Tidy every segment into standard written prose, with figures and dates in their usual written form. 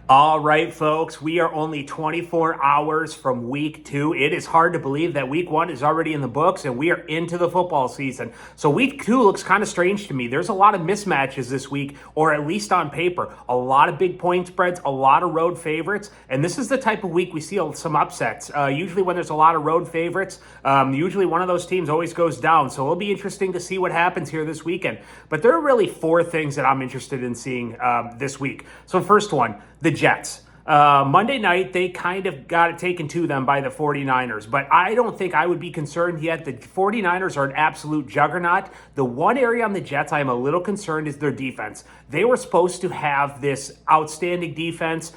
All right, folks, we are only 24 hours from week 2. It is hard to believe that week 1 is already in the books and we are into the football season. So week 2 looks kind of strange to me. There's a lot of mismatches this week, or at least on paper. A lot of big point spreads, a lot of road favorites, and this is the type of week we see some upsets. Usually when there's a lot of road favorites, usually one of those teams always goes down. So it'll be interesting to see what happens here this weekend. But there are really 4 things that I'm interested in seeing this week. So first one, the Jets. Monday night, they kind of got it taken to them by the 49ers, but I don't think I would be concerned yet. The 49ers are an absolute juggernaut. The one area on the Jets I am a little concerned is their defense. They were supposed to have this outstanding defense,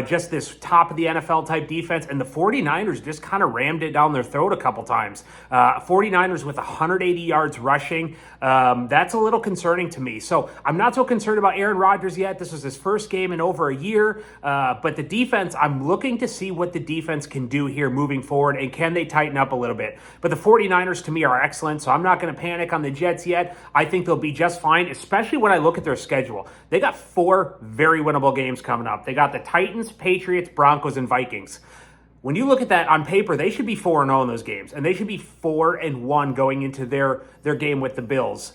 just this top of the NFL type defense, and the 49ers just kind of rammed it down their throat a couple times. 49ers with 180 yards rushing. That's a little concerning to me. So I'm not so concerned about Aaron Rodgers yet. This was his first game in over a year, but the defense, I'm looking to see what the defense can do here moving forward, and can they tighten up a little bit. But the 49ers, to me, are excellent, so I'm not going to panic on the Jets yet. I think they'll be just fine, especially when I look at their schedule. They got 4 very winnable games coming up. They got the Titans, Patriots, Broncos, and Vikings. When you look at that on paper, they should be 4-0 in those games, and they should be 4-1 going into their game with the Bills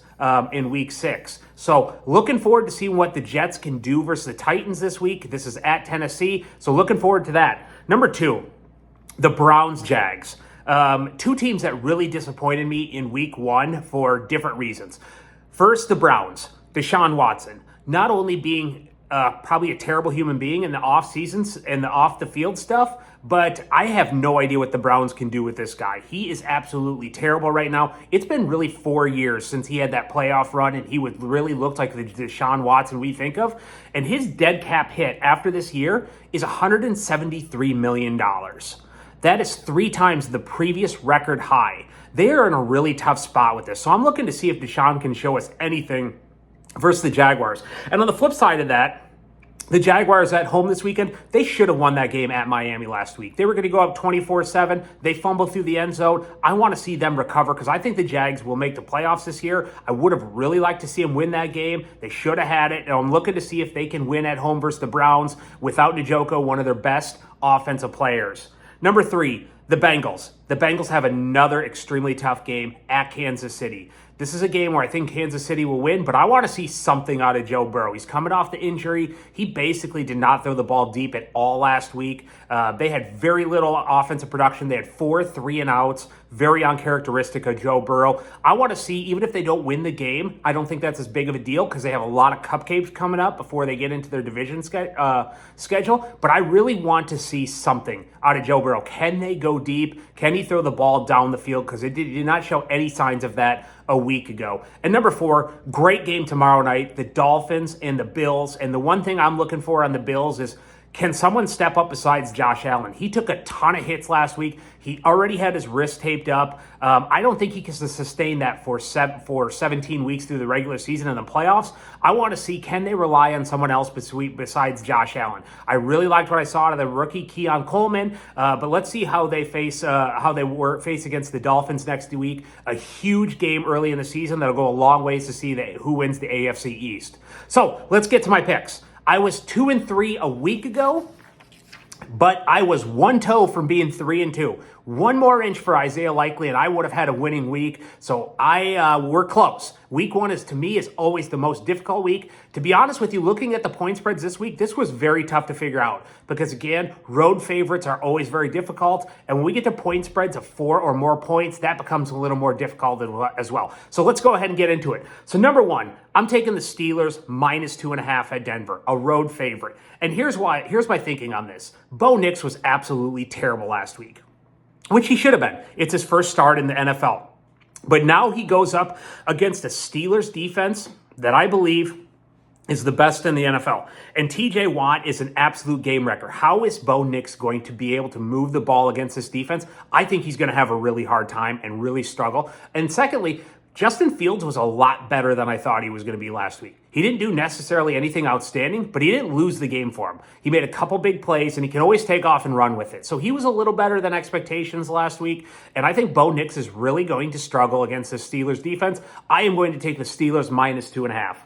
in week 6. So looking forward to seeing what the Jets can do versus the Titans this week. This is at Tennessee, so looking forward to that. Number 2, the Browns-Jags. 2 teams that really disappointed me in week 1 for different reasons. First, the Browns. Deshaun Watson, not only being probably a terrible human being in the off seasons and the off the field stuff, but I have no idea what the Browns can do with this guy. He is absolutely terrible right now. It's been really 4 years since he had that playoff run, and he would really look like the Deshaun Watson we think of. And his dead cap hit after this year is $173 million. That is 3 times the previous record high. They are in a really tough spot with this. So I'm looking to see if Deshaun can show us anything versus the Jaguars. And on the flip side of that, the Jaguars at home this weekend, they should have won that game at Miami last week. They were going to go up 24-7. They fumbled through the end zone. I want to see them recover because I think the Jags will make the playoffs this year. I would have really liked to see them win that game. They should have had it. And I'm looking to see if they can win at home versus the Browns without Njoku, one of their best offensive players. Number 3, the Bengals. The Bengals have another extremely tough game at Kansas City. This is a game where I think Kansas City will win, but I want to see something out of Joe Burrow. He's coming off the injury. He basically did not throw the ball deep at all last week. They had very little offensive production. They had 4 3-and-outs, very uncharacteristic of Joe Burrow. I want to see, even if they don't win the game, I don't think that's as big of a deal because they have a lot of cupcakes coming up before they get into their division schedule. But I really want to see something out of Joe Burrow. Can they go deep? Can he throw the ball down the field? Because it did not show any signs of that a week ago. And number 4, great game tomorrow night, the Dolphins and the Bills. And the one thing I'm looking for on the Bills is, can someone step up besides Josh Allen? He took a ton of hits last week. He already had his wrist taped up. I don't think he can sustain that for 17 weeks through the regular season and the playoffs. I want to see, can they rely on someone else besides Josh Allen? I really liked what I saw out of the rookie Keon Coleman, but let's see how they face against the Dolphins next week. A huge game early in the season that'll go a long ways to see who wins the AFC East. So let's get to my picks. I was 2-3 a week ago, but I was 1 toe from being 3-2. 1 more inch for Isaiah Likely, and I would have had a winning week. So we're close. Week 1 to me is always the most difficult week. To be honest with you, looking at the point spreads this week, this was very tough to figure out because, again, road favorites are always very difficult. And when we get to point spreads of 4 or more points, that becomes a little more difficult as well. So let's go ahead and get into it. So number 1, I'm taking the Steelers -2.5 at Denver, a road favorite. And here's why. Here's my thinking on this. Bo Nix was absolutely terrible last week, which he should have been. It's his first start in the NFL. But now he goes up against a Steelers defense that I believe is the best in the NFL. And TJ Watt is an absolute game wrecker. How is Bo Nix going to be able to move the ball against this defense? I think he's going to have a really hard time and really struggle. And secondly, Justin Fields was a lot better than I thought he was going to be last week. He didn't do necessarily anything outstanding, but he didn't lose the game for him. He made a couple big plays, and he can always take off and run with it. So he was a little better than expectations last week, and I think Bo Nix is really going to struggle against the Steelers defense. I am going to take the Steelers -2.5.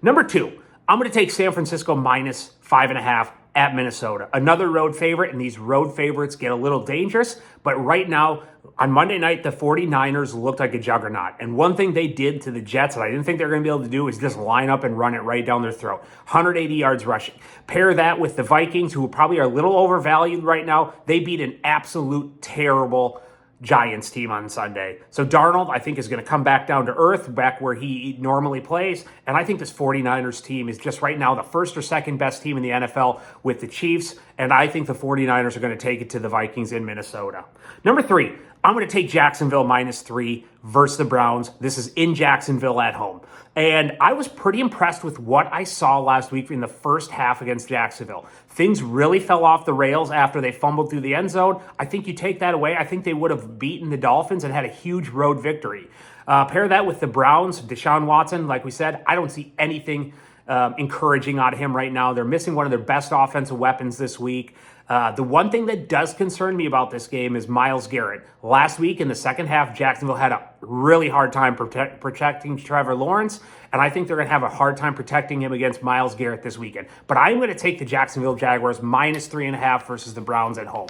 Number 2, I'm going to take San Francisco -5.5 at Minnesota. Another road favorite, and these road favorites get a little dangerous, but right now, on Monday night, the 49ers looked like a juggernaut. And one thing they did to the Jets that I didn't think they were going to be able to do is just line up and run it right down their throat. 180 yards rushing. Pair that with the Vikings, who probably are a little overvalued right now. They beat an absolute terrible Giants team on Sunday. So Darnold, I think, is going to come back down to earth, back where he normally plays. And I think this 49ers team is just right now the first or second best team in the NFL with the Chiefs. And I think the 49ers are going to take it to the Vikings in Minnesota. Number 3, I'm going to take Jacksonville -3 versus the Browns. This is in Jacksonville at home. And I was pretty impressed with what I saw last week in the first half against Jacksonville. Things really fell off the rails after they fumbled through the end zone. I think you take that away, I think they would have beaten the Dolphins and had a huge road victory. Pair that with the Browns, Deshaun Watson, like we said, I don't see anything encouraging out of him right now. They're missing one of their best offensive weapons this week. The one thing that does concern me about this game is Myles Garrett. Last week in the second half, Jacksonville had a really hard time protecting Trevor Lawrence, and I think they're going to have a hard time protecting him against Myles Garrett this weekend. But I'm going to take the Jacksonville Jaguars -3.5 versus the Browns at home.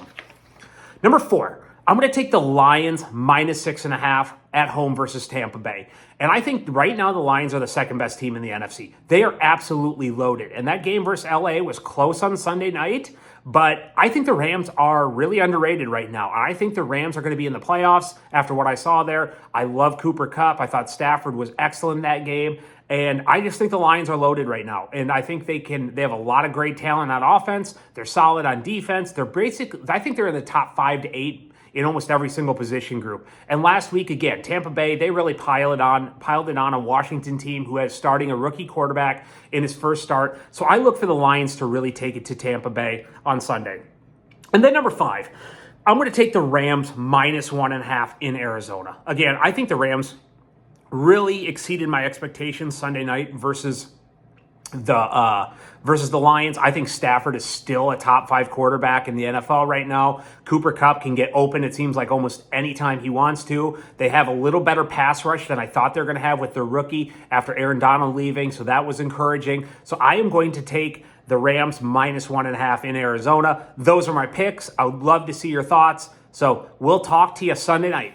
Number 4, I'm going to take the Lions -6.5 at home versus Tampa Bay. And I think right now the Lions are the second best team in the NFC. They are absolutely loaded. And that game versus LA was close on Sunday night, but I think the Rams are really underrated right now. I think the Rams are going to be in the playoffs after what I saw there. I love Cooper Kupp. I thought Stafford was excellent in that game. And I just think the Lions are loaded right now. And I think they have a lot of great talent on offense. They're solid on defense. I think they're in the top 5 to 8 in almost every single position group. And last week, again, Tampa Bay, they really piled it on a Washington team who is starting a rookie quarterback in his first start. So I look for the Lions to really take it to Tampa Bay on Sunday. And then number 5, I'm going to take the Rams -1.5 in Arizona. Again, I think the Rams really exceeded my expectations Sunday night versus the Lions. I think Stafford is still a top 5 quarterback in the NFL right now. Cooper Kupp can get open, it seems like, almost anytime he wants to. They have a little better pass rush than I thought they were going to have with their rookie after Aaron Donald leaving, so that was encouraging. So I am going to take the Rams -1.5 in Arizona. Those are my picks. I would love to see your thoughts. So we'll talk to you Sunday night.